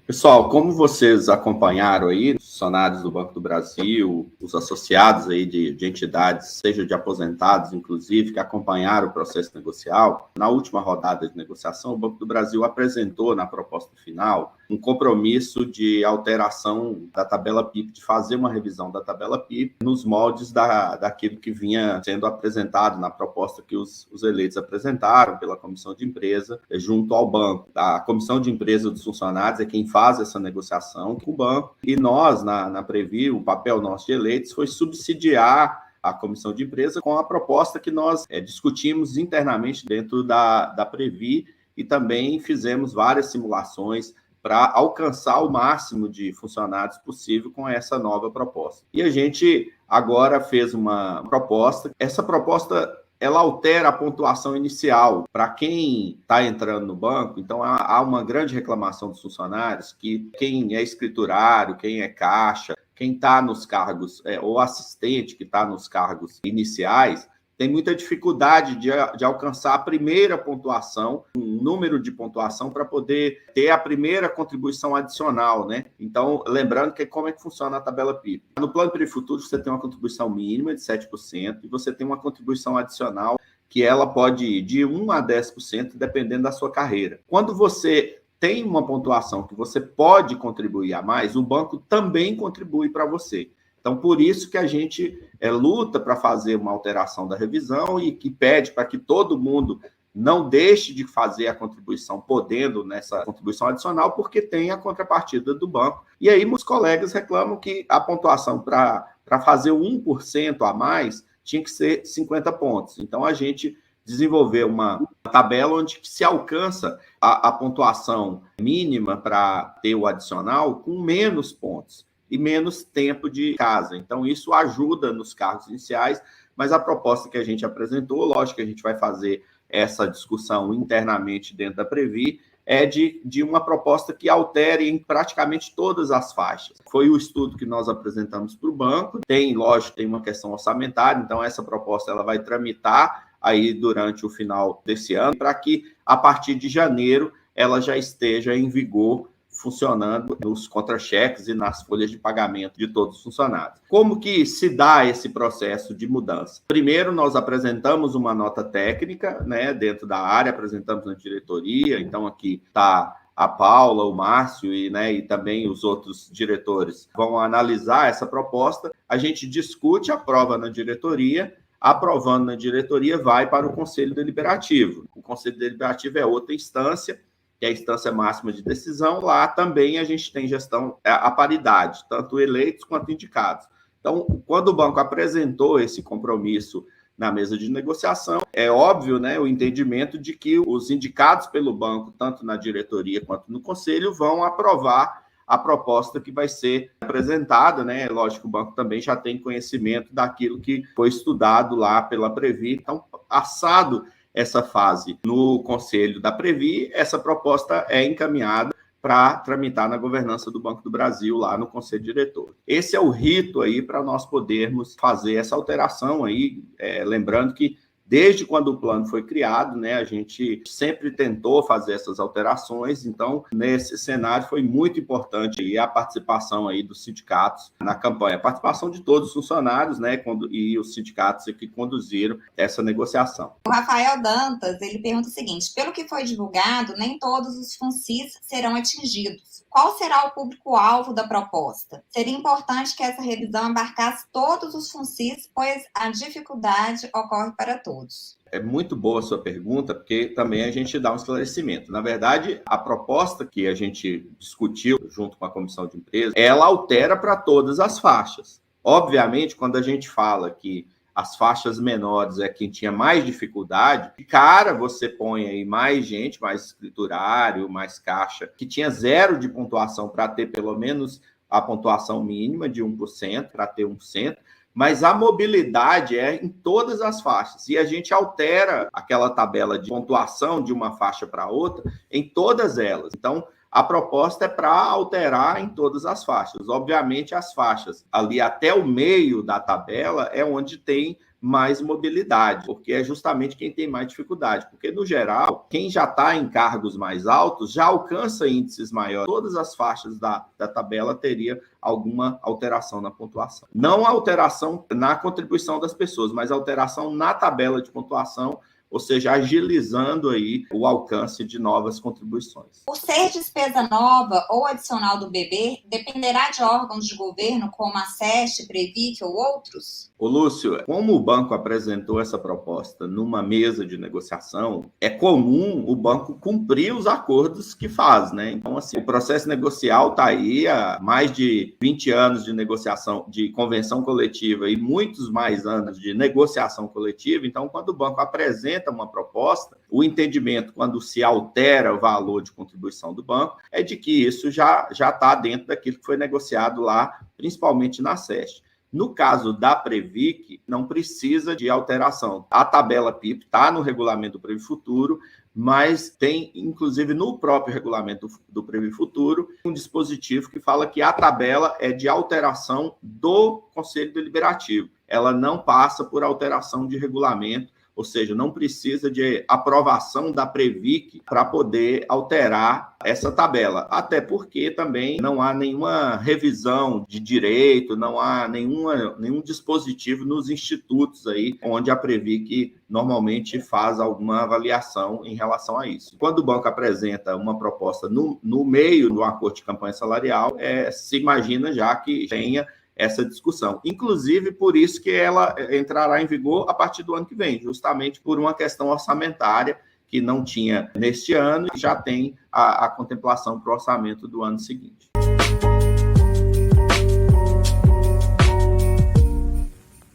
Pessoal, como vocês acompanharam aí, os funcionários do Banco do Brasil, os associados aí de entidades, seja de aposentados, inclusive, que acompanharam o processo negocial, na última rodada de negociação, o Banco do Brasil apresentou na proposta final um compromisso de alteração da tabela PIP, de fazer uma revisão da tabela PIP nos moldes daquilo que vinha sendo apresentado na proposta que os eleitos apresentaram pela comissão de empresa junto ao banco. A comissão de empresa dos funcionários é quem faz essa negociação com o banco, e nós, na Previ, o papel nosso de eleitos foi subsidiar a comissão de empresa com a proposta que nós discutimos internamente dentro da Previ, e também fizemos várias simulações para alcançar o máximo de funcionários possível com essa nova proposta. E a gente agora fez uma proposta. Essa proposta ela altera a pontuação inicial para quem está entrando no banco. Então, há uma grande reclamação dos funcionários que quem é escriturário, quem é caixa, quem está nos cargos, ou assistente que está nos cargos iniciais, tem muita dificuldade de alcançar a primeira pontuação, um número de pontuação para poder ter a primeira contribuição adicional, né? Então, lembrando que como é que funciona a tabela PIP. No Plano Perifuturo, você tem uma contribuição mínima de 7% e você tem uma contribuição adicional que ela pode ir de 1 a 10%, dependendo da sua carreira. Quando você tem uma pontuação que você pode contribuir a mais, o banco também contribui para você. Então, por isso que a gente luta para fazer uma alteração da revisão e que pede para que todo mundo não deixe de fazer a contribuição, podendo nessa contribuição adicional, porque tem a contrapartida do banco. E aí, muitos colegas reclamam que a pontuação para fazer 1% a mais tinha que ser 50 pontos. Então, a gente desenvolveu uma tabela onde se alcança a pontuação mínima para ter o adicional com menos pontos e menos tempo de casa. Então, isso ajuda nos cargos iniciais, mas a proposta que a gente apresentou, lógico que a gente vai fazer essa discussão internamente dentro da Previ, é de uma proposta que altere em praticamente todas as faixas. Foi o estudo que nós apresentamos para o banco, lógico, tem uma questão orçamentária, então essa proposta ela vai tramitar aí durante o final desse ano, para que a partir de janeiro ela já esteja em vigor, funcionando nos contra-cheques e nas folhas de pagamento de todos os funcionários. Como que se dá esse processo de mudança? Primeiro, nós apresentamos uma nota técnica, né, dentro da área, apresentamos na diretoria, então aqui está a Paula, o Márcio e também os outros diretores vão analisar essa proposta, a gente discute, aprova na diretoria, aprovando na diretoria vai para o Conselho Deliberativo. O Conselho Deliberativo é outra instância, que é a instância máxima de decisão. Lá também a gente tem gestão à paridade, tanto eleitos quanto indicados. Então, quando o banco apresentou esse compromisso na mesa de negociação, é óbvio, né, o entendimento de que os indicados pelo banco, tanto na diretoria quanto no conselho, vão aprovar a proposta que vai ser apresentada, né? Lógico que o banco também já tem conhecimento daquilo que foi estudado lá pela Previ. Então, passado essa fase no Conselho da Previ, essa proposta é encaminhada para tramitar na governança do Banco do Brasil, lá no Conselho Diretor. Esse é o rito aí para nós podermos fazer essa alteração aí, lembrando que desde quando o plano foi criado, né, a gente sempre tentou fazer essas alterações, então, nesse cenário, foi muito importante aí a participação aí dos sindicatos na campanha, a participação de todos os funcionários, né, e os sindicatos que conduziram essa negociação. O Rafael Dantas, ele pergunta o seguinte: pelo que foi divulgado, nem todos os FUNCIS serão atingidos. Qual será o público-alvo da proposta? Seria importante que essa revisão abarcasse todos os FUNCIS, pois a dificuldade ocorre para todos. É muito boa a sua pergunta, porque também a gente dá um esclarecimento. Na verdade, a proposta que a gente discutiu junto com a comissão de empresa, ela altera para todas as faixas. Obviamente, quando a gente fala que as faixas menores é quem tinha mais dificuldade, cara, você põe aí mais gente, mais escriturário, mais caixa, que tinha 0 de pontuação para ter pelo menos a pontuação mínima de 1%, para ter 1%, mas a mobilidade é em todas as faixas. E a gente altera aquela tabela de pontuação de uma faixa para outra em todas elas. Então, a proposta é para alterar em todas as faixas. Obviamente, as faixas ali até o meio da tabela é onde tem mais mobilidade, porque é justamente quem tem mais dificuldade. Porque, no geral, quem já está em cargos mais altos já alcança índices maiores. Todas as faixas da tabela teria alguma alteração na pontuação. Não alteração na contribuição das pessoas, mas alteração na tabela de pontuação, ou seja, agilizando aí o alcance de novas contribuições. Por ser despesa nova ou adicional do BB, dependerá de órgãos de governo como a SESC, Previc ou outros? Ô Lúcio, como o banco apresentou essa proposta numa mesa de negociação, é comum o banco cumprir os acordos que faz, né? Então, assim, o processo negocial está aí há mais de 20 anos de negociação, de convenção coletiva e muitos mais anos de negociação coletiva. Então, quando o banco apresenta uma proposta, o entendimento, quando se altera o valor de contribuição do banco, é de que isso já está dentro daquilo que foi negociado lá, principalmente na SESC. No caso da Previc, não precisa de alteração. A tabela PIP está no regulamento do Previ Futuro, mas tem, inclusive, no próprio regulamento do Previ Futuro, um dispositivo que fala que a tabela é de alteração do Conselho Deliberativo. Ela não passa por alteração de regulamento, ou seja, não precisa de aprovação da Previc para poder alterar essa tabela. Até porque também não há nenhuma revisão de direito, não há nenhum dispositivo nos institutos aí, onde a Previc normalmente faz alguma avaliação em relação a isso. Quando o banco apresenta uma proposta no meio do acordo de campanha salarial, se imagina já que tenha essa discussão. Inclusive, por isso que ela entrará em vigor a partir do ano que vem, justamente por uma questão orçamentária que não tinha neste ano e já tem a contemplação para o orçamento do ano seguinte.